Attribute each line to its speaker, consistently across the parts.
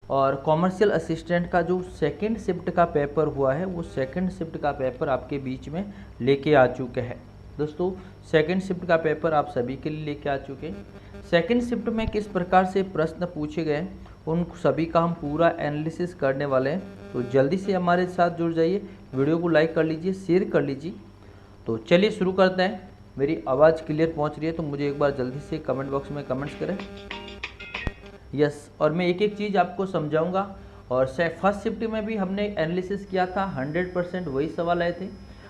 Speaker 1: और commercial assistant का जो सेकंड शिफ्ट का पेपर हुआ है वो सेकंड शिफ्ट का पेपर आपके बीच में लेके आ चुके हैं दोस्तों। सेकंड शिफ्ट का पेपर आप सभी के लिए लेके आ चुके हैं। सेकंड शिफ्ट में किस प्रकार से प्रश्न पूछे गए उन सभी का हम पूरा एनालिसिस करने वाले हैं, तो जल्दी से हमारे साथ जुड़ जाइए। वीडियो को लाइक कर लीजिए, शेयर कर लीजिए। तो चलिए शुरू करते हैं। मेरी आवाज़ क्लियर पहुंच रही है तो मुझे एक बार जल्दी से कमेंट बॉक्स में कमेंट्स करें। यस, और मैं एक एक चीज़ आपको समझाऊंगा। और फर्स्ट शिफ्ट में भी हमने एनालिसिस किया था, 100% वही सवाल आए थे।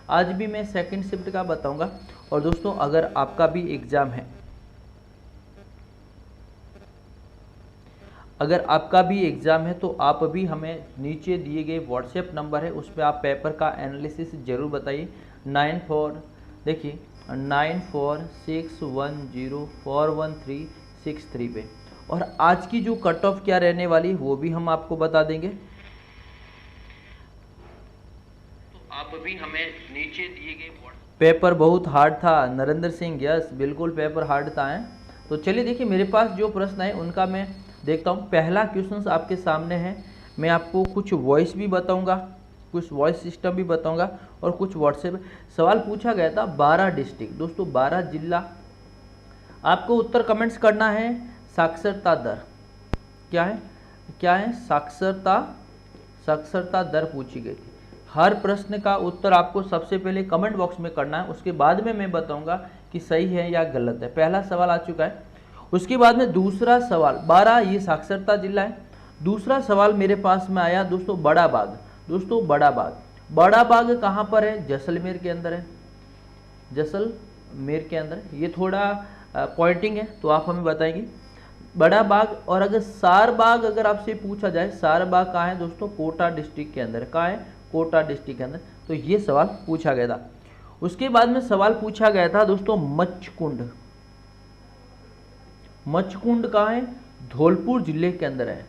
Speaker 1: आज भी मैं सेकंड शिफ्ट का बताऊंगा। और दोस्तों अगर आपका भी एग्ज़ाम है, अगर आपका भी एग्ज़ाम है तो आप भी हमें नीचे दिए गए व्हाट्सएप नंबर है उस पर आप पेपर का एनालिसिस ज़रूर बताइए। 9461041363 पे। और आज की जो कट ऑफ क्या रहने वाली है वो भी हम आपको बता देंगे, तो आप भी हमें नीचे दिए गए पेपर बहुत हार्ड था नरेंद्र सिंह। यस, बिल्कुल पेपर हार्ड था है। तो चलिए देखिए, मेरे पास जो प्रश्न है उनका मैं देखता हूँ। पहला क्वेश्चन आपके सामने है। मैं आपको कुछ वॉइस भी बताऊंगा, कुछ वॉइस सिस्टम भी बताऊंगा और कुछ व्हाट्सएप। सवाल पूछा गया था 12 डिस्ट्रिक्ट, दोस्तों 12 जिला। आपको उत्तर कमेंट्स करना है। साक्षरता दर क्या है, क्या है? साक्षरता दर पूछी गई थी। हर प्रश्न का उत्तर आपको सबसे पहले कमेंट बॉक्स में करना है, उसके बाद में मैं बताऊंगा कि सही है या गलत है। पहला सवाल आ चुका है। उसके बाद में दूसरा सवाल, 12 ये साक्षरता जिला है। दूसरा सवाल मेरे पास में आया दोस्तों बड़ा बाग। दोस्तों बड़ा बाग कहाँ पर है? जैसलमेर के अंदर है, जैसलमेर के अंदर। ये थोड़ा पॉइंटिंग है तो आप हमें बताएंगे बड़ा बाग। और अगर सार बाग अगर आपसे पूछा जाए, सार बाग कहाँ है दोस्तों? कोटा डिस्ट्रिक्ट के अंदर। कहाँ है? कोटा डिस्ट्रिक्ट के अंदर। तो ये सवाल पूछा गया था। उसके बाद में सवाल पूछा गया था दोस्तों मच्छकुंड। मच्छकुंड कहाँ है? धौलपुर जिले के अंदर है।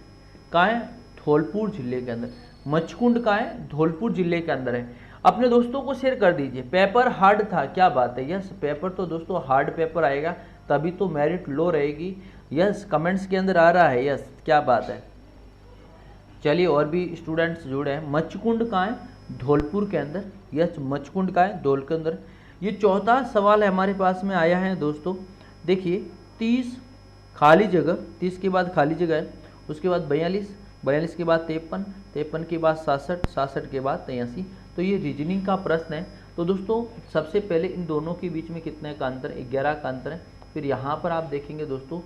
Speaker 1: कहाँ है? धौलपुर जिले के अंदर। मच्छकुंड कहाँ है? धौलपुर जिले के अंदर है। अपने दोस्तों को शेयर कर दीजिए। पेपर हार्ड था, क्या बात है? यस, पेपर तो दोस्तों हार्ड पेपर आएगा तभी तो मेरिट लो रहेगी। यस, कमेंट्स के अंदर आ रहा है। यस, क्या बात है। चलिए और भी स्टूडेंट्स जुड़े हैं। मच्छकुंड कहाँ है? धौलपुर के अंदर। यस, मच्छकुंड कहाँ है? धौल के अंदर। ये चौथा सवाल है हमारे पास में आया है दोस्तों। देखिए 30 खाली जगह, 30 के बाद खाली जगह है। उसके बाद 42 के बाद 53 के बाद 66 के बाद 83। तो ये रीजनिंग का प्रश्न है। तो दोस्तों सबसे पहले इन दोनों के बीच में कितने का अंतर? 11 का अंतर है। फिर यहाँ पर आप देखेंगे दोस्तों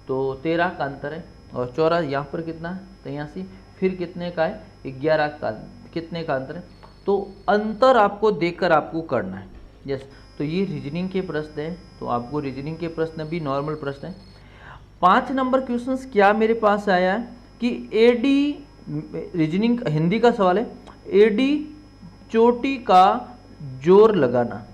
Speaker 1: तो 13 का अंतर है। और चौरा यहाँ पर कितना है? 83। फिर कितने का है? 11 का। कितने का अंतर है? तो अंतर आपको देखकर आपको करना है। यस, तो ये रीजनिंग के प्रश्न है। तो आपको रीजनिंग के प्रश्न भी नॉर्मल प्रश्न है। 5 नंबर क्वेश्चन क्या मेरे पास आया है कि एडी, रीजनिंग हिंदी का सवाल है। एडी चोटी का जोर लगाना,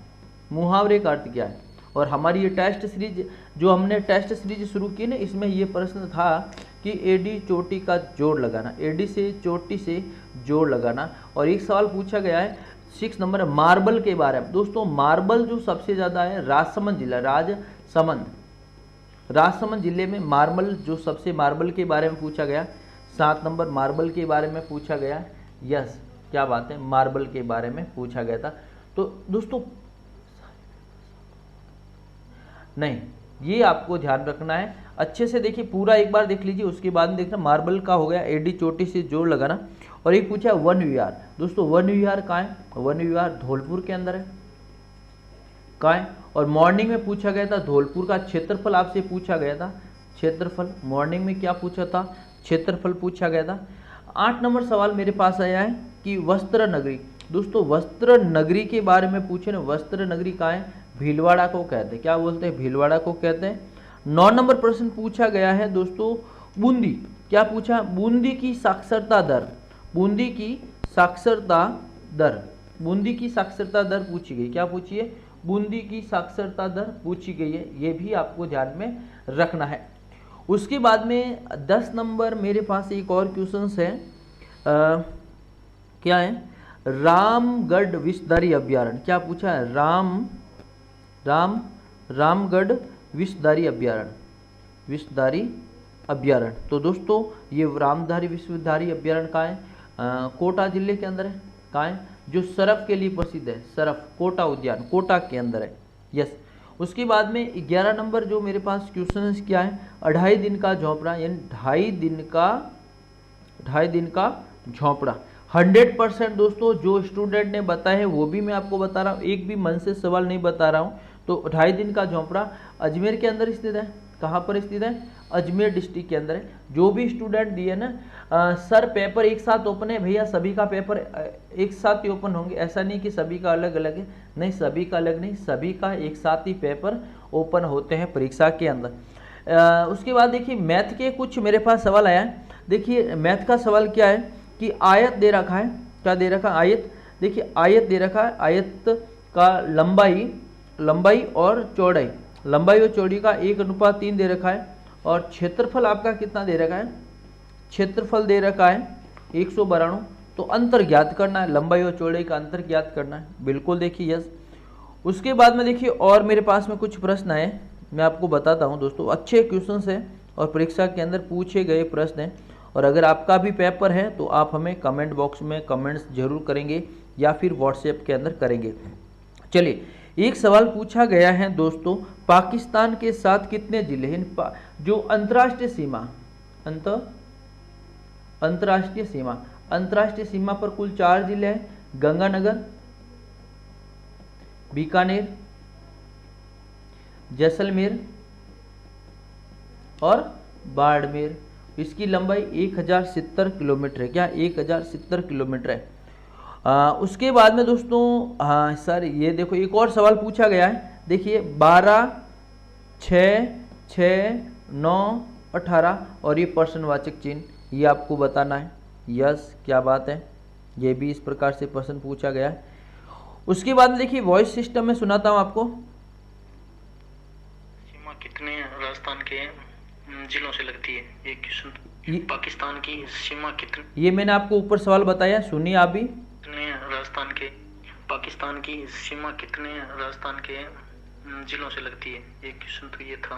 Speaker 1: मुहावरे का अर्थ क्या है? और हमारी ये टेस्ट सीरीज, जो हमने टेस्ट सीरीज शुरू की ना, इसमें ये प्रश्न था कि एडी चोटी का जोड़ लगाना, एडी से चोटी से जोड़ लगाना। और एक सवाल पूछा गया है 6 नंबर मार्बल के बारे में। दोस्तों मार्बल जो सबसे ज़्यादा है राजसमंद जिला, राजसमंद जिले में मार्बल जो सबसे, मार्बल के बारे में पूछा गया। 7 नंबर मार्बल के बारे में पूछा गया। यस, क्या बात है, मार्बल के बारे में पूछा गया था। तो दोस्तों नहीं, ये आपको ध्यान रखना है। अच्छे से देखिए, पूरा एक बार देख लीजिए, उसके बाद में देखना मार्बल का हो गया। एडी चोटी से जोड़ लगाना। और एक पूछा वन विहार। दोस्तों वन विहार कहाँ है? वन विहार धौलपुर के अंदर है। कहाँ है? और मॉर्निंग में पूछा गया था धौलपुर का क्षेत्रफल आपसे पूछा गया था। क्षेत्रफल मॉर्निंग में क्या पूछा था? क्षेत्रफल पूछा गया था। 8 नंबर सवाल मेरे पास आया है कि वस्त्र नगरी। दोस्तों वस्त्र नगरी के बारे में पूछे ना, वस्त्र नगरी कहाँ है? भीलवाड़ा को कहते हैं। क्या बोलते हैं? भीलवाड़ा को कहते हैं। 9 नंबर प्रश्न पूछा गया है दोस्तों बूंदी। क्या पूछा? बूंदी की साक्षरता दर, बूंदी की साक्षरता दर, बूंदी की साक्षरता दर पूछी गई। क्या पूछी है? बूंदी की साक्षरता दर पूछी गई है। ये भी आपको ध्यान में रखना है। उसके बाद में 10 नंबर मेरे पास एक और क्वेश्चन है। क्या है? रामगढ़ विषधारी अभ्यारण्य। क्या पूछा है? रामगढ़ विषधारी अभ्यारण्य, विषधारी अभ्यारण्य। तो दोस्तों ये रामधारी विश्वधारी अभ्यारण्य कहाँ है? कोटा जिले के अंदर है। कहाँ है? जो सरफ के लिए प्रसिद्ध है, सरफ कोटा उद्यान कोटा के अंदर है। यस। उसके बाद में 11 नंबर जो मेरे पास क्वेश्चन क्या है, 2.5 दिन का झोंपड़ा, यानी 2.5 दिन का झोंपड़ा। 100% दोस्तों जो स्टूडेंट ने बताया है वो भी मैं आपको बता रहा हूँ, एक भी मन से सवाल नहीं बता रहा हूँ। तो 2.5 दिन का झोंपड़ा अजमेर के अंदर स्थित है। कहाँ पर स्थित है? अजमेर डिस्ट्रिक्ट के अंदर है। जो भी स्टूडेंट दिए ना सर पेपर एक साथ ओपन है, भैया सभी का पेपर एक साथ ही ओपन होंगे, ऐसा नहीं कि सभी का अलग अलग है, नहीं सभी का अलग नहीं, सभी का एक साथ ही पेपर ओपन होते हैं परीक्षा के अंदर। उसके बाद देखिए मैथ के कुछ मेरे पास सवाल आया है। देखिए मैथ का सवाल क्या है कि आयत दे रखा है, क्या दे रखा है? आयत। देखिए आयत दे रखा है, आयत का लंबाई और चौड़ाई, लंबाई और चौड़ाई का 1:3 दे रखा है। और क्षेत्रफल आपका कितना दे रखा है? क्षेत्रफल दे रखा है 192। तो अंतर ज्ञात करना है, लंबाई और चौड़ाई का अंतर ज्ञात करना है। बिल्कुल देखिए यस। उसके बाद में देखिए और मेरे पास में कुछ प्रश्न आए, मैं आपको बताता हूँ दोस्तों। अच्छे क्वेश्चन हैं और परीक्षा के अंदर पूछे गए प्रश्न हैं। और अगर आपका भी पेपर है तो आप हमें कमेंट बॉक्स में कमेंट्स जरूर करेंगे या फिर व्हाट्सएप के अंदर करेंगे। चलिए एक सवाल पूछा गया है दोस्तों, पाकिस्तान के साथ कितने जिले हैं? जो अंतर्राष्ट्रीय सीमा पर कुल 4 जिले हैं। गंगानगर, बीकानेर, जैसलमेर और बाड़मेर। इसकी लंबाई 1070 किलोमीटर है। क्या? 1070 किलोमीटर है। उसके बाद में दोस्तों हाँ सर ये देखो एक और सवाल पूछा गया है। देखिए 12, 6, 6, 9, 18 और ये प्रश्नवाचक चिन्ह, ये आपको बताना है। यस, क्या बात है, ये भी इस प्रकार से प्रश्न पूछा गया है। उसके बाद में देखिए वॉइस सिस्टम में सुनाता हूँ आपको।
Speaker 2: सीमा कितने राजस्थान के जिलों से लगती है? एक क्वेश्चन, पाकिस्तान की सीमा कितने,
Speaker 1: ये मैंने आपको ऊपर सवाल बताया, सुनिए आप भी।
Speaker 2: राजस्थान के, पाकिस्तान की सीमा कितने राजस्थान के जिलों से लगती है? एक क्वेश्चन तो ये था।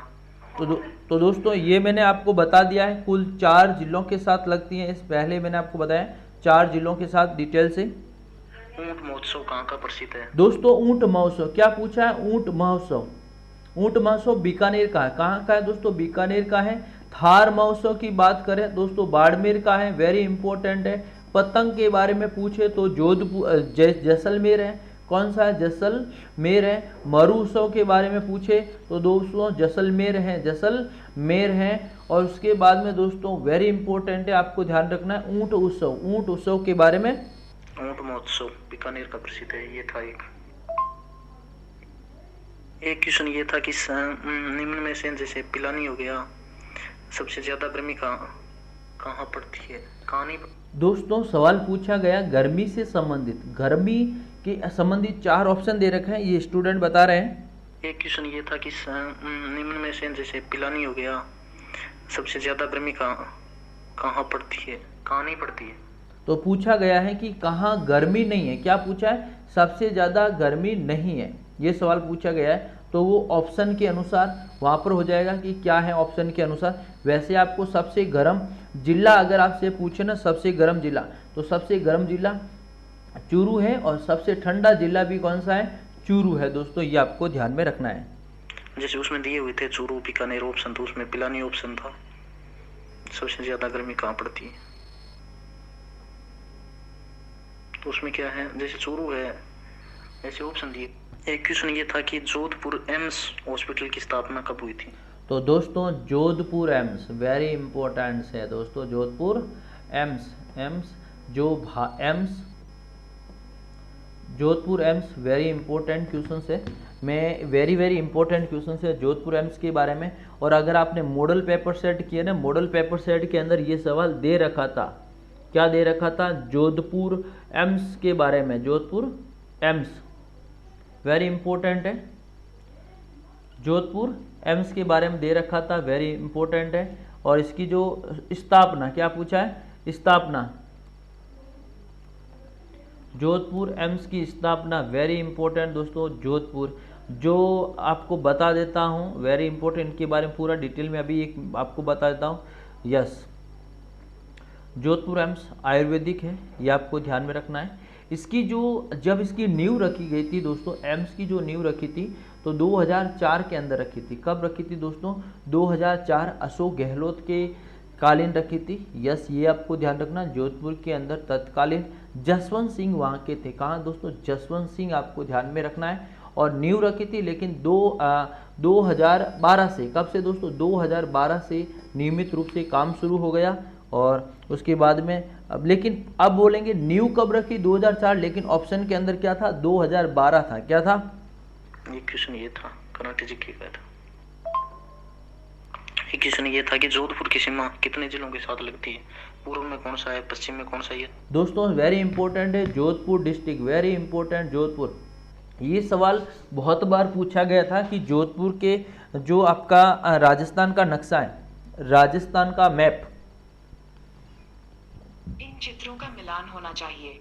Speaker 1: तो दोस्तों ये मैंने आपको बता दिया है, कुल 4 जिलों के साथ लगती हैं। इस पहले मैंने आपको बताया 4 जिलों के साथ डिटेल से।
Speaker 2: ऊंट महोत्सव कहाँ का प्रसिद्ध है?
Speaker 1: दोस्तों ऊंट महोत्सव, क्या पूछा है? ऊंट महोत्सव। ऊंट महोत्सव बीकानेर का है। कहाँ का है दोस्तों? बीकानेर का है। थार महोत्सव की बात करें दोस्तों बाड़मेर का है, वेरी इंपॉर्टेंट है। पतंग के बारे में पूछे तो जोधपुर जैसलमेर है। कौन सा है? जैसलमेर है। मरु उत्सव के बारे में पूछे तो दोस्तों जैसलमेर है। और उसके बाद में दोस्तों वेरी इंपॉर्टेंट है, आपको ध्यान रखना है ऊंट उत्सव के बारे में।
Speaker 2: ऊंट महोत्सव बीकानेर का प्रसिद्ध है, ये था एक क्वेश्चन ये था कि निम्न में से जैसे पिलानी हो गया, सबसे ज्यादा गर्मी कहाँ पड़ती है? कहाँ नहीं?
Speaker 1: दोस्तों सवाल पूछा गया गर्मी से संबंधित, गर्मी के संबंधित 4 ऑप्शन दे रखे हैं, ये स्टूडेंट बता रहे हैं।
Speaker 2: एक क्वेश्चन ये था कि निम्न में से जैसे पिलानी हो गया, सबसे ज्यादा गर्मी कहाँ पड़ती है? कहाँ नहीं पड़ती है?
Speaker 1: तो पूछा गया है कि कहाँ गर्मी नहीं है। क्या पूछा है? सबसे ज्यादा गर्मी नहीं है, ये सवाल पूछा गया है। तो वो ऑप्शन के अनुसार वहाँ पर हो जाएगा कि क्या है ऑप्शन के अनुसार। वैसे आपको सबसे गर्म जिला अगर आपसे पूछे ना, सबसे गर्म जिला, तो सबसे गर्म जिला चूरू है और सबसे ठंडा जिला भी कौन सा है? चूरू है दोस्तों, ये आपको ध्यान में रखना है।
Speaker 2: जैसे उसमें दिए हुए थे चूरू बीकानेर ऑप्शन, तो उसमें पिलानी ऑप्शन था। सबसे ज्यादा गर्मी कहाँ पड़ती है तो उसमें क्या है? जैसे चूरू है ऐसे ऑप्शन दिए। एक क्वेश्चन ये था कि जोधपुर एम्स हॉस्पिटल की स्थापना कब हुई थी?
Speaker 1: तो दोस्तों जोधपुर एम्स वेरी इंपॉर्टेंट है दोस्तों, Jodhpur AIIMS Jodhpur AIIMS very important question है। मैं वेरी इंपॉर्टेंट क्वेश्चन है जोधपुर एम्स के बारे में। और अगर आपने मॉडल पेपर सेट किया ना, मॉडल पेपर सेट के अंदर ये सवाल दे रखा था। क्या दे रखा था? जोधपुर एम्स के बारे में। जोधपुर एम्स वेरी इंपॉर्टेंट है, जोधपुर एम्स के बारे में दे रखा था, वेरी इंपॉर्टेंट है। और इसकी जो स्थापना, क्या पूछा है? स्थापना, जोधपुर एम्स की स्थापना वेरी इंपॉर्टेंट दोस्तों। जोधपुर जो आपको बता देता हूँ, वेरी इंपॉर्टेंट, इनके बारे में पूरा डिटेल में अभी एक आपको बता देता हूँ। यस, जोधपुर एम्स आयुर्वेदिक है, ये आपको ध्यान में रखना है। इसकी जो जब इसकी नींव रखी गई थी दोस्तों, एम्स की जो नींव रखी थी तो 2004 के अंदर रखी थी। कब रखी थी दोस्तों? 2004 अशोक गहलोत के कालीन रखी थी। यस, ये आपको ध्यान रखना। जोधपुर के अंदर तत्कालीन जसवंत सिंह वहाँ के थे। कहाँ दोस्तों? जसवंत सिंह आपको ध्यान में रखना है। और नींव रखी थी, लेकिन 2012 से, कब से दोस्तों? 2012 से नियमित रूप से काम शुरू हो गया। और उसके बाद में लेकिन अब बोलेंगे नींव कब रखी? 2004, लेकिन ऑप्शन के अंदर क्या था? 2012 था। क्या था?
Speaker 2: ये क्वेश्चन ये था, कर्नाटक जी की था। ये क्वेश्चन ये था कि जोधपुर की सीमा कितने जिलों के साथ लगती है? पूर्व में कौन सा है, पश्चिम में कौन सा है?
Speaker 1: दोस्तों वेरी इंपॉर्टेंट है Jodhpur district, very important Jodhpur. ये सवाल बहुत बार पूछा गया था कि जोधपुर के जो आपका राजस्थान का नक्शा है, राजस्थान का मैप,
Speaker 3: इन चित्रों का मिलान होना चाहिए।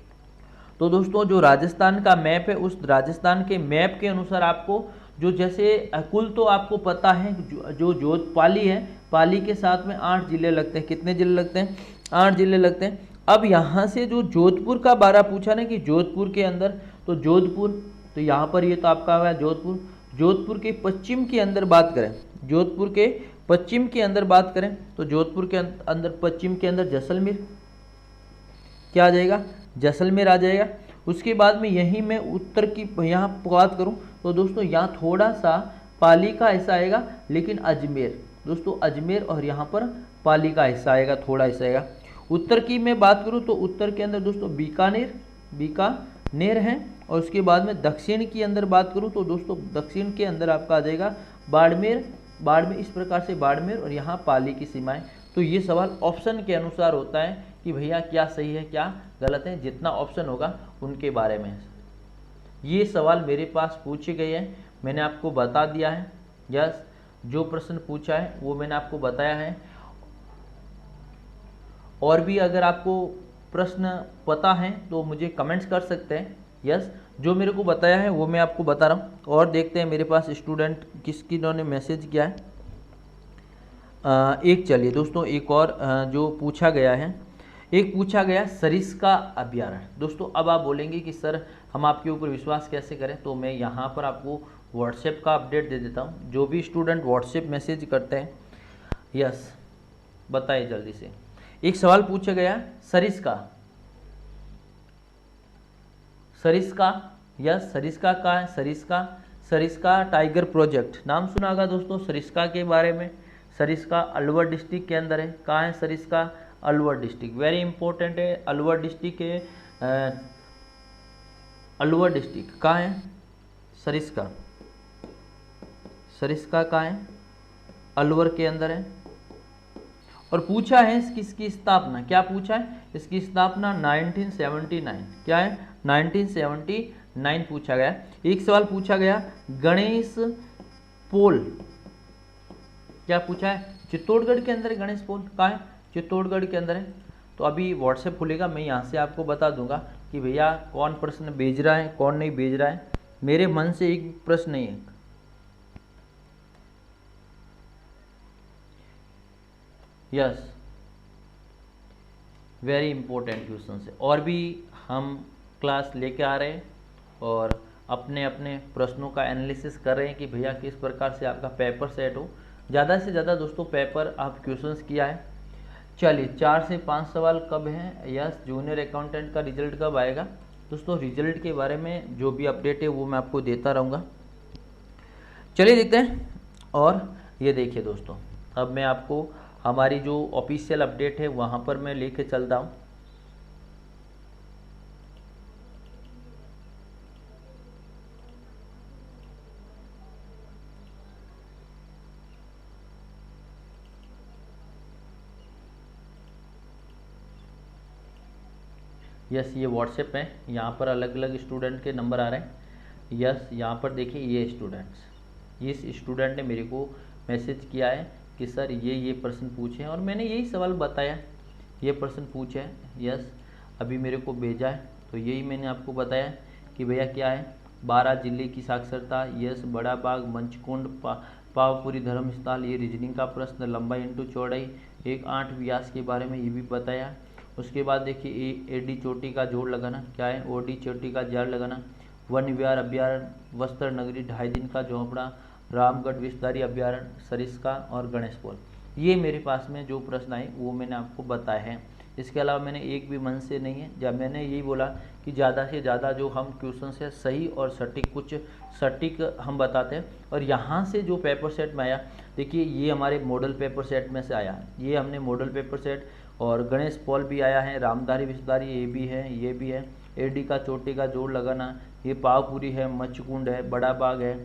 Speaker 1: तो दोस्तों जो राजस्थान का मैप है, उस राजस्थान के मैप के अनुसार आपको जो जैसे कुल तो आपको पता है जो पाली है, पाली के साथ में 8 जिले लगते हैं। कितने जिले लगते हैं? 8 जिले लगते हैं। अब यहाँ से जो जोधपुर का 12 पूछा ना कि जोधपुर के अंदर, तो जोधपुर, तो यहाँ पर ये तो आपका हुआ जोधपुर। जोधपुर के पश्चिम के अंदर बात करें, जोधपुर के पश्चिम के अंदर बात करें तो जोधपुर के अंदर पश्चिम के अंदर जैसलमेर, क्या आ जाएगा? जैसलमेर आ जाएगा। उसके बाद में यहीं मैं उत्तर की यहाँ बात करूँ तो दोस्तों यहाँ थोड़ा सा पाली का हिस्सा आएगा, लेकिन अजमेर, दोस्तों अजमेर और यहाँ पर पाली का हिस्सा आएगा, थोड़ा हिस्सा आएगा। उत्तर की मैं बात करूँ तो उत्तर के अंदर दोस्तों बीकानेर है। और उसके बाद में दक्षिण की अंदर बात करूँ तो दोस्तों दक्षिण के अंदर आपका आ जाएगा बाड़मेर, इस प्रकार से बाड़मेर और यहाँ पाली की सीमाएं। तो ये सवाल ऑप्शन के अनुसार होता है कि भैया क्या सही है क्या गलत है, जितना ऑप्शन होगा उनके बारे में। ये सवाल मेरे पास पूछे गए हैं, मैंने आपको बता दिया है। यस, जो प्रश्न पूछा है वो मैंने आपको बताया है। और भी अगर आपको प्रश्न पता है तो मुझे कमेंट्स कर सकते हैं। यस, जो मेरे को बताया है वो मैं आपको बता रहा हूँ। और देखते हैं मेरे पास स्टूडेंट किन्होंने मैसेज किया है। एक चलिए दोस्तों, एक और जो पूछा गया है, एक पूछा गया सरिस्का अभयारण्य। दोस्तों अब आप बोलेंगे कि सर हम आपके ऊपर विश्वास कैसे करें, तो मैं यहाँ पर आपको व्हाट्सएप का अपडेट दे देता हूँ। जो भी स्टूडेंट व्हाट्सएप मैसेज करते हैं, यस बताइए जल्दी से। एक सवाल पूछा गया सरिस्का, यस सरिस्का का है, सरिस्का टाइगर प्रोजेक्ट, नाम सुना होगा दोस्तों सरिस्का के बारे में। सरिस्का अलवर डिस्ट्रिक्ट के अंदर है। कहाँ है Sariska? Alwar district, very important है। अलवर डिस्ट्रिक्ट है, अलवर डिस्ट्रिक्ट कहाँ है? सरिस्का कहाँ है? अलवर के अंदर है। और पूछा है इसकी स्थापना, क्या पूछा है? इसकी स्थापना 1979, क्या है? 1979 पूछा गया। एक सवाल पूछा गया गणेश पोल, क्या पूछा है? चित्तौड़गढ़ के अंदर गणेश पोल कहाँ है? चित्तौड़गढ़ के अंदर है। तो अभी व्हाट्सएप खुलेगा, मैं यहाँ से आपको बता दूंगा कि भैया कौन प्रश्न भेज रहा है कौन नहीं भेज रहा है। मेरे मन से एक प्रश्न नहीं है। यस, वेरी इंपॉर्टेंट क्वेश्चन है। और भी हम क्लास लेके आ रहे हैं और अपने अपने प्रश्नों का एनालिसिस कर रहे हैं कि भैया किस प्रकार से आपका पेपर सेट हो। ज़्यादा से ज़्यादा दोस्तों पेपर आप क्वेश्चंस किया है। चलिए 4 से 5 सवाल कब हैं? यस, जूनियर अकाउंटेंट का रिजल्ट कब आएगा? दोस्तों रिजल्ट के बारे में जो भी अपडेट है वो मैं आपको देता रहूँगा। चलिए देखते हैं। और ये देखिए दोस्तों, अब मैं आपको हमारी जो ऑफिशियल अपडेट है वहाँ पर मैं लेके चलता हूँ। यस, ये व्हाट्सएप है, यहाँ पर अलग अलग स्टूडेंट के नंबर आ रहे हैं। यस, यहाँ पर देखिए ये स्टूडेंट्स, इस स्टूडेंट ने मेरे को मैसेज किया है कि सर ये प्रश्न पूछे हैं और मैंने यही सवाल बताया, ये प्रश्न पूछे हैं। यस, अभी मेरे को भेजा है तो यही मैंने आपको बताया कि भैया क्या है 12 जिले की साक्षरता। यस, बड़ा बाग, मंचकुंड, पावपुरी धर्मस्थल, ये रीजनिंग का प्रश्न, लंबाई इंटू चौड़ाई, एक 8 व्यास के बारे में ये भी बताया। उसके बाद देखिए एडी चोटी का जोड़ लगाना क्या है, ओडी चोटी का जाड़ लगाना, वन विहार अभ्यारण्य, वस्त्र नगरी 2.5 दिन का झोंपड़ा, रामगढ़ विस्तारी अभ्यारण्य, सरिस्का और गणेश पोल। ये मेरे पास में जो प्रश्न आए वो मैंने आपको बताया है। इसके अलावा मैंने एक भी मन से नहीं है, जब मैंने यही बोला कि ज़्यादा से ज़्यादा जो हम क्वेश्चन है सही और सटीक, कुछ सटीक हम बताते हैं। और यहाँ से जो पेपर सेट में आया, देखिए ये हमारे मॉडल पेपर सेट में से आया, ये हमने मॉडल पेपर सेट, और गणेश पॉल भी आया है, रामधारी विस्तारी ये भी है, ये भी है, एडी का चोटी का जोड़ लगाना, ये पावपुरी है, मच्छकुंड है, बड़ा बाग है।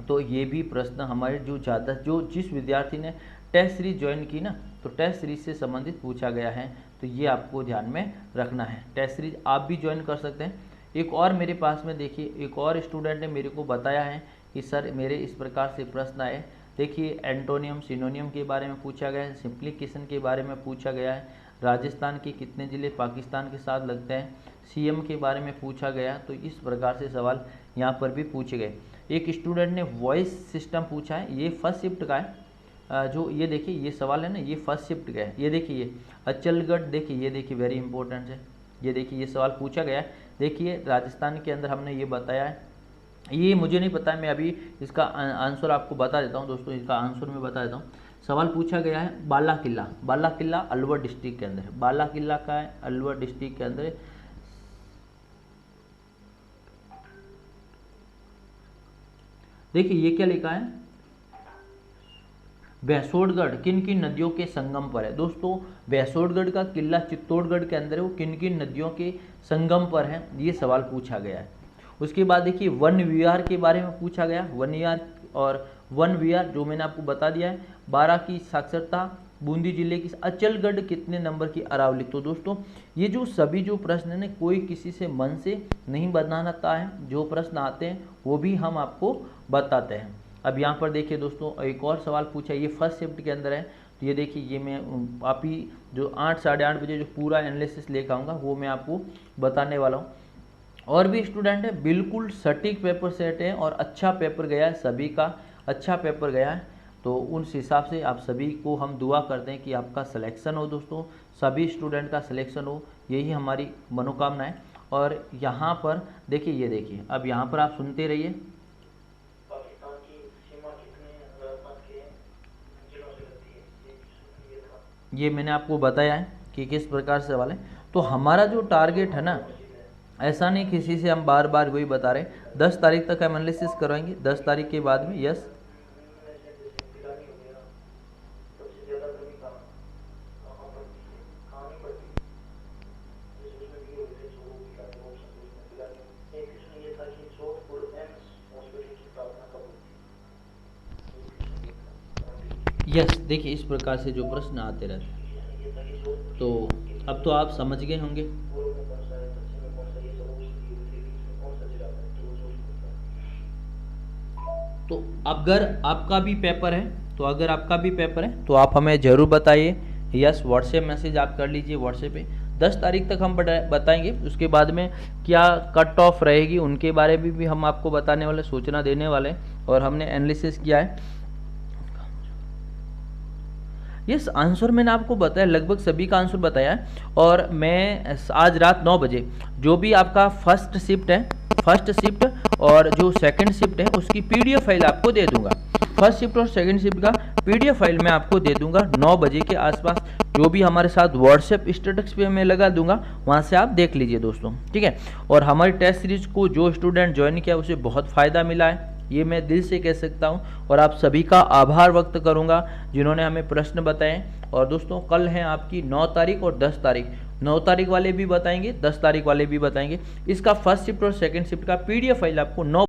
Speaker 1: तो ये भी प्रश्न हमारे जो जिस विद्यार्थी ने टेस्ट सीरीज ज्वाइन की ना, तो टेस्ट सीरीज से संबंधित पूछा गया है, तो ये आपको ध्यान में रखना है। टेस्ट सीरीज आप भी ज्वाइन कर सकते हैं। एक और मेरे पास में देखिए, एक और स्टूडेंट ने मेरे को बताया है कि सर मेरे इस प्रकार से प्रश्न आए। देखिए एंटोनियम सिनोनियम के बारे में पूछा गया है, सिंप्लीकेशन के बारे में पूछा गया है, राजस्थान के कितने ज़िले पाकिस्तान के साथ लगते हैं, सीएम के बारे में पूछा गया। तो इस प्रकार से सवाल यहाँ पर भी पूछे गए। एक स्टूडेंट ने वॉइस सिस्टम पूछा है, ये फर्स्ट शिफ्ट का है। जो ये देखिए ये सवाल है ना, ये फर्स्ट शिफ्ट का है। ये देखिए ये अचलगढ़, देखिए ये देखिए वेरी इंपॉर्टेंट है। ये देखिए ये सवाल पूछा गया है। देखिए राजस्थान के अंदर हमने ये बताया है, ये मुझे नहीं पता है, मैं अभी इसका आंसर आपको बता देता हूँ दोस्तों, इसका आंसर मैं बता देता हूँ। सवाल पूछा गया है बाला किला, बाला किला अलवर डिस्ट्रिक्ट के अंदर है, बाला किला का है अलवर डिस्ट्रिक्ट के अंदर। देखिए ये क्या लिखा है, भैंसोड़गढ़ किन किन नदियों के संगम पर है। दोस्तों भैंसोड़गढ़ का किला चित्तौड़गढ़ के अंदर है, वो किन किन नदियों के संगम पर है, ये सवाल पूछा गया है। उसके बाद देखिए वन विहार के बारे में पूछा गया, वन विहार, और वन विहार जो मैंने आपको बता दिया है। 12 की साक्षरता, बूंदी जिले की अचलगढ़ कितने नंबर की अरावली। तो दोस्तों ये जो सभी जो प्रश्न है कोई किसी से मन से नहीं बनाता है, जो प्रश्न आते हैं वो भी हम आपको बताते हैं। अब यहाँ पर देखिए दोस्तों एक और सवाल पूछा, ये फर्स्ट शिफ्ट के अंदर है। तो ये देखिए ये मैं आप ही जो 8 साढ़े 8 बजे जो पूरा एनालिसिस लेकर आऊँगा वो मैं आपको बताने वाला हूँ। और भी स्टूडेंट है, बिल्कुल सटीक पेपर सेट है और अच्छा पेपर गया है, सभी का अच्छा पेपर गया है। तो उस हिसाब से आप सभी को हम दुआ करते हैं कि आपका सिलेक्शन हो दोस्तों, सभी स्टूडेंट का सिलेक्शन हो, यही हमारी मनोकामना है। और यहाँ पर देखिए, ये देखिए अब यहाँ पर आप सुनते रहिए। ये मैंने आपको बताया है कि किस प्रकार से सवाल है। तो हमारा जो टारगेट है ना, ऐसा नहीं किसी से हम बार बार वही बता रहे, 10 तारीख तक हम एनालिसिस करवाएंगे, 10 तारीख के बाद में यस यस देखिए इस प्रकार से जो प्रश्न आते रहते हैं। तो अब तो आप समझ गए होंगे। तो अगर आपका भी पेपर है तो आप हमें ज़रूर बताइए। यस व्हाट्सएप मैसेज आप कर लीजिए, व्हाट्सएप पे 10 तारीख तक हम बताएंगे। उसके बाद में क्या कट ऑफ रहेगी उनके बारे में भी हम आपको बताने वाले, सूचना देने वाले। और हमने एनालिसिस किया है। यस आंसर मैंने आपको बताया, लगभग सभी का आंसर बताया है। और मैं आज रात 9 बजे जो भी आपका फर्स्ट शिफ्ट और जो सेकंड शिफ्ट है उसकी पीडीएफ फाइल आपको दे दूंगा। फर्स्ट शिफ्ट और सेकंड शिफ्ट का पीडीएफ फाइल मैं आपको दे दूंगा 9 बजे के आसपास, जो भी हमारे साथ व्हाट्सएप स्टेटस पे मैं लगा दूंगा, वहां से आप देख लीजिए दोस्तों, ठीक है। और हमारी टेस्ट सीरीज को जो स्टूडेंट ज्वाइन किया उसे बहुत फ़ायदा मिला है, ये मैं दिल से कह सकता हूँ। और आप सभी का आभार व्यक्त करूँगा जिन्होंने हमें प्रश्न बताए। और दोस्तों कल है आपकी 9 तारीख और 10 तारीख, 9 तारीख वाले भी बताएंगे, 10 तारीख वाले भी बताएंगे। इसका फर्स्ट शिफ्ट और सेकंड शिफ्ट का पीडीएफ फाइल आपको 9